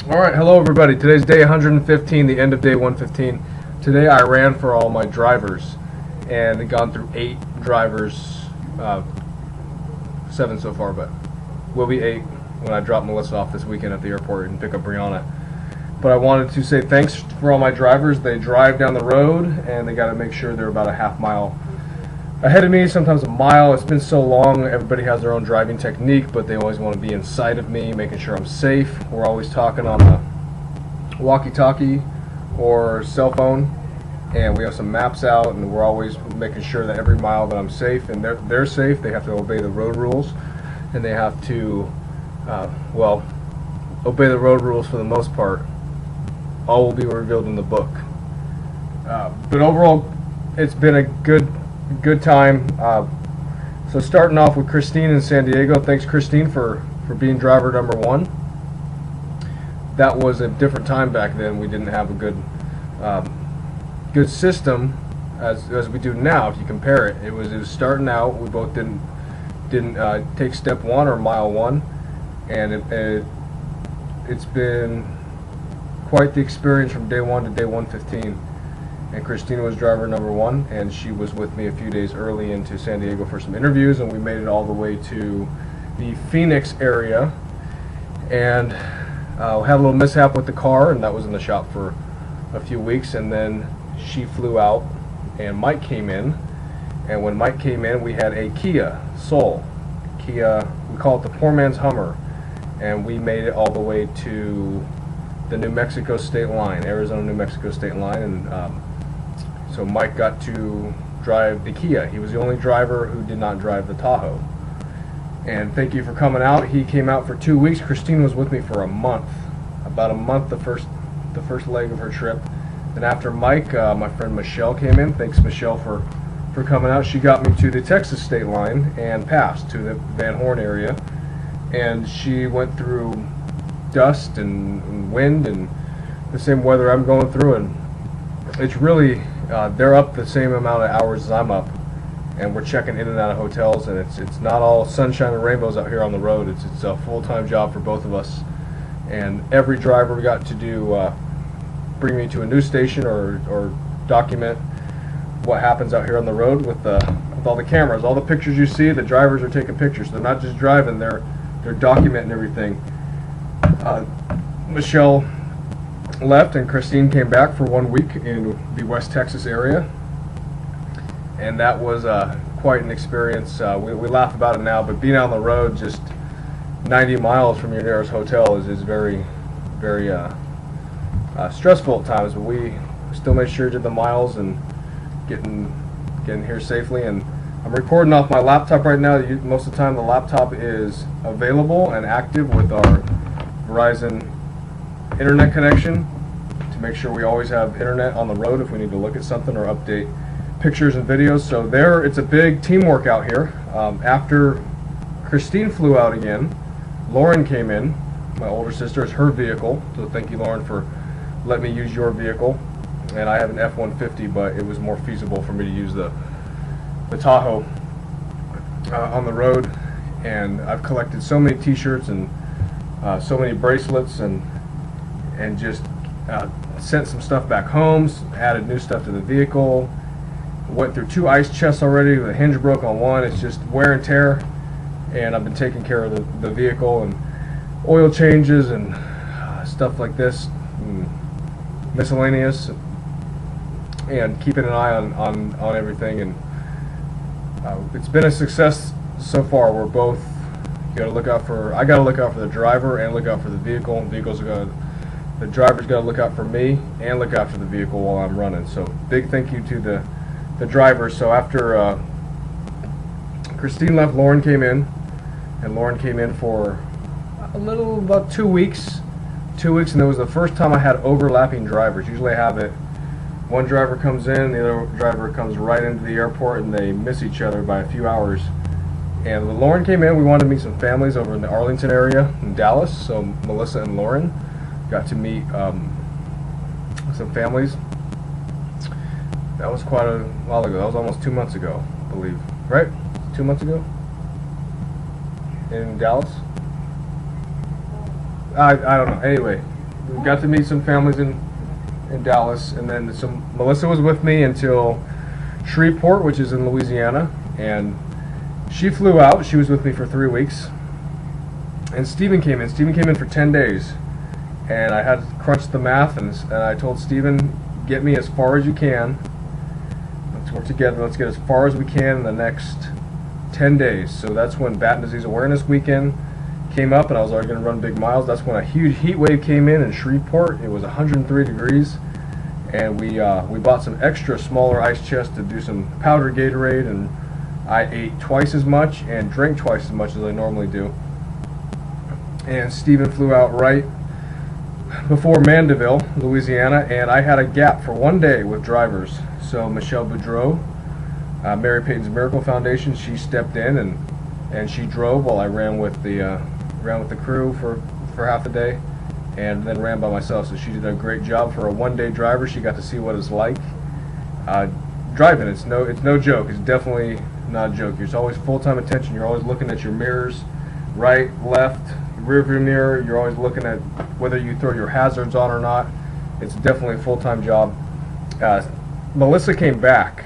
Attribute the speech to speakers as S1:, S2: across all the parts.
S1: Alright, hello everybody. Today's day 115, the end of day 115. Today I ran for all my drivers and gone through 8 drivers, 7 so far, but will be 8 when I drop Melissa off this weekend at the airport and pick up Brianna. But I wanted to say thanks for all my drivers. They drive down the road and they got to make sure they're about a half mile ahead of me, sometimes a mile. It's been so long. Everybody has their own driving technique, but they always want to be inside of me, making sure I'm safe. We're always talking on the walkie-talkie or cell phone, and we have some maps out, and we're always making sure that every mile that I'm safe and they're safe. They have to obey the road rules, and they have to obey the road rules for the most part. All will be revealed in the book. But overall, it's been a good time. So starting off with Christine in San Diego. Thanks, Christine, for being driver number 1. That was a different time back then. We didn't have a good system as we do now. If you compare it, it was starting out. We both didn't take step 1 or mile 1, and it's been quite the experience from day 1 to day 115. And Christina was driver number 1, and she was with me a few days early into San Diego for some interviews, and we made it all the way to the Phoenix area, and we had a little mishap with the car, and that was in the shop for a few weeks, and then she flew out, and Mike came in, and when Mike came in, we had a Kia Soul. Kia, we call it the poor man's Hummer, and we made it all the way to the New Mexico state line, Arizona-New Mexico state line, and so Mike got to drive the Kia. He was the only driver who did not drive the Tahoe. And thank you for coming out. He came out for 2 weeks. Christine was with me for a month, about a month, the first leg of her trip. Then after Mike, my friend Michelle came in. Thanks, Michelle, for coming out. She got me to the Texas state line and passed to the Van Horn area. And she went through dust and wind and the same weather I'm going through, and it's really they're up the same amount of hours as I'm up, and we're checking in and out of hotels, and it's not all sunshine and rainbows out here on the road. It's a full-time job for both of us, and every driver we got to do bring me to a news station or document what happens out here on the road with all the cameras, all the pictures you see. The drivers are taking pictures. They're not just driving; they're documenting everything. Michelle left and Christine came back for 1 week in the West Texas area, and that was quite an experience. We laugh about it now, but being out on the road just 90 miles from your nearest hotel is very stressful at times, but we still made sure to do the miles and getting here safely. And I'm recording off my laptop right now. Most of the time the laptop is available and active with our Verizon internet connection to make sure we always have internet on the road if we need to look at something or update pictures and videos. So it's a big teamwork out here. After Christine flew out again, Lauren came in, my older sister. It's her vehicle, so thank you, Lauren, for letting me use your vehicle. And I have an F-150, but it was more feasible for me to use the Tahoe on the road. And I've collected so many t-shirts and so many bracelets, and just sent some stuff back home, added new stuff to the vehicle, went through 2 ice chests already. The hinge broke on one. It's just wear and tear, and I've been taking care of the vehicle and oil changes and stuff like this, and miscellaneous, and keeping an eye on everything. And it's been a success so far. We're both I got to look out for the driver and look out for the vehicle. The driver's got to look out for me and look out for the vehicle while I'm running. So big thank you to the driver. So after Christine left, Lauren came in, and Lauren came in for about 2 weeks. 2 weeks, and it was the first time I had overlapping drivers. Usually I have it, one driver comes in, the other driver comes right into the airport, and they miss each other by a few hours. And when Lauren came in, we wanted to meet some families over in the Arlington area in Dallas. So Melissa and Lauren got to meet some families. That was quite a while ago. That was almost 2 months ago, I believe. Right? 2 months ago? In Dallas? I don't know. Anyway, we got to meet some families in Dallas, and then Melissa was with me until Shreveport, which is in Louisiana, and she flew out. She was with me for 3 weeks, and Steven came in. Steven came in for 10 days, and I had to crunch the math, and I told Steven, get me as far as you can. Let's work together. Let's get as far as we can in the next 10 days. So that's when Batten Disease Awareness Weekend came up, and I was already going to run big miles. That's when a huge heat wave came in Shreveport. It was 103 degrees, and we bought some extra smaller ice chests to do some powder Gatorade, and I ate twice as much and drank twice as much as I normally do. And Steven flew out right before Mandeville, Louisiana, and I had a gap for 1 day with drivers. So Michelle Boudreau, Mary Payton's Miracle Foundation, she stepped in and she drove while I ran with the crew for half a day, and then ran by myself. So she did a great job for a 1 day driver. She got to see what it's like driving. It's no joke. It's definitely not a joke. There's always full-time attention. You're always looking at your mirrors, right, left, rear view mirror. You're always looking at whether you throw your hazards on or not. It's definitely a full-time job. Melissa came back.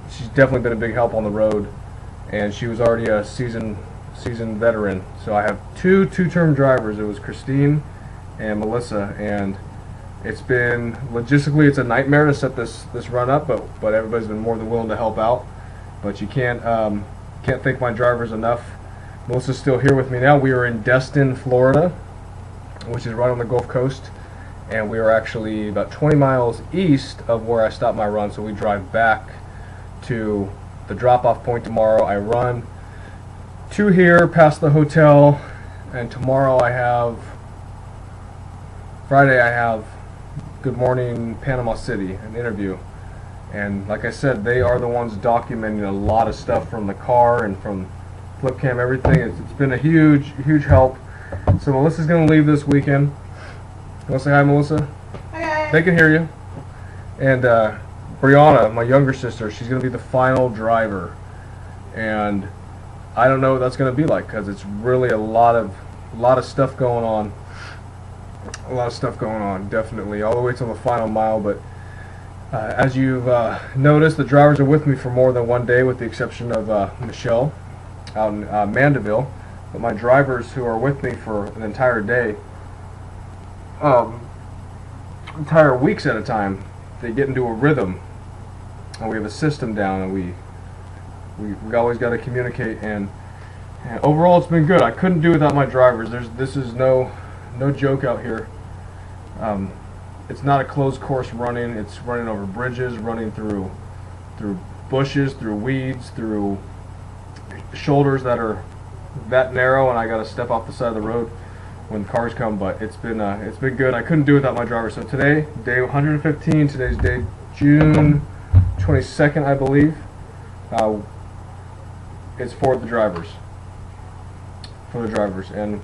S1: She's definitely been a big help on the road, and she was already a seasoned veteran. So I have two-term drivers. It was Christine and Melissa, and it's been logistically it's a nightmare to set this run up, but everybody's been more than willing to help out. But you can't thank my drivers enough. Melissa's still here with me now. We are in Destin, Florida, which is right on the Gulf Coast, and we are actually about 20 miles east of where I stopped my run. So we drive back to the drop-off point tomorrow. I run to here past the hotel, and tomorrow Friday I have Good Morning Panama City, an interview. And like I said, they are the ones documenting a lot of stuff from the car and from flip cam, everything. It's been a huge help. So Melissa's going to leave this weekend. You want to say hi, Melissa?
S2: Hi.
S1: They can hear you. And Brianna, my younger sister, she's going to be the final driver. And I don't know what that's going to be like, because it's really a lot of stuff going on. A lot of stuff going on, definitely, all the way till the final mile. But as you've noticed, the drivers are with me for more than 1 day, with the exception of Michelle out in Mandeville. But my drivers who are with me for an entire day, entire weeks at a time, they get into a rhythm, and we have a system down, and we always got to communicate. And overall, it's been good. I couldn't do it without my drivers. This is no joke out here. It's not a closed course running. It's running over bridges, running through bushes, through weeds, through shoulders that are that narrow, and I got to step off the side of the road when cars come. But it's been good. I couldn't do it without my driver. So today, day 115. Today's day June 22nd, I believe. It's for the drivers. And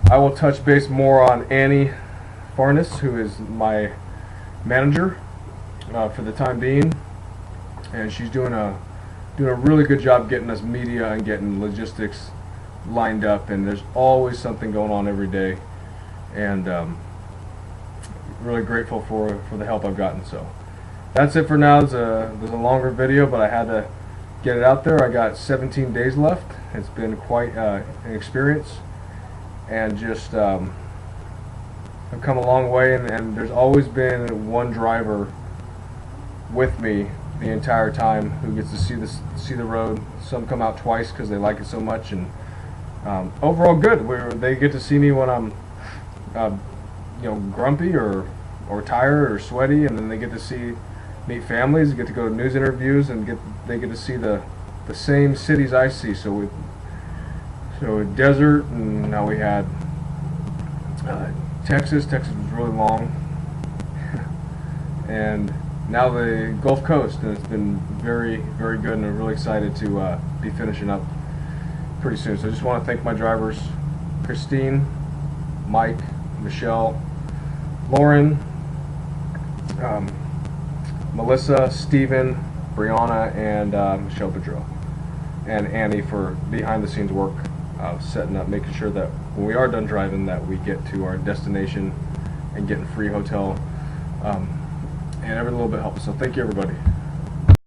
S1: I will touch base more on Annie Farnes, who is my manager for the time being, and she's doing a really good job getting us media and getting logistics lined up. And there's always something going on every day, and really grateful for the help I've gotten. So that's it for now. There's a longer video, but I had to get it out there. I got 17 days left. It's been quite an experience, and just I've come a long way, and there's always been one driver with me the entire time who gets to see the road. Some come out twice because they like it so much, and overall good. They get to see me when I'm grumpy or tired or sweaty, and then they get to meet families, get to go to news interviews, and they get to see the same cities I see. So desert, and now we had Texas. Texas was really long, and now the Gulf Coast, and it's been very, very good, and I'm really excited to be finishing up pretty soon. So I just want to thank my drivers, Christine, Mike, Michelle, Lauren, Melissa, Steven, Brianna, and Michelle Boudreau, and Annie for behind the scenes work, setting up, making sure that when we are done driving, that we get to our destination and getting free hotel. And every little bit helps. So thank you, everybody.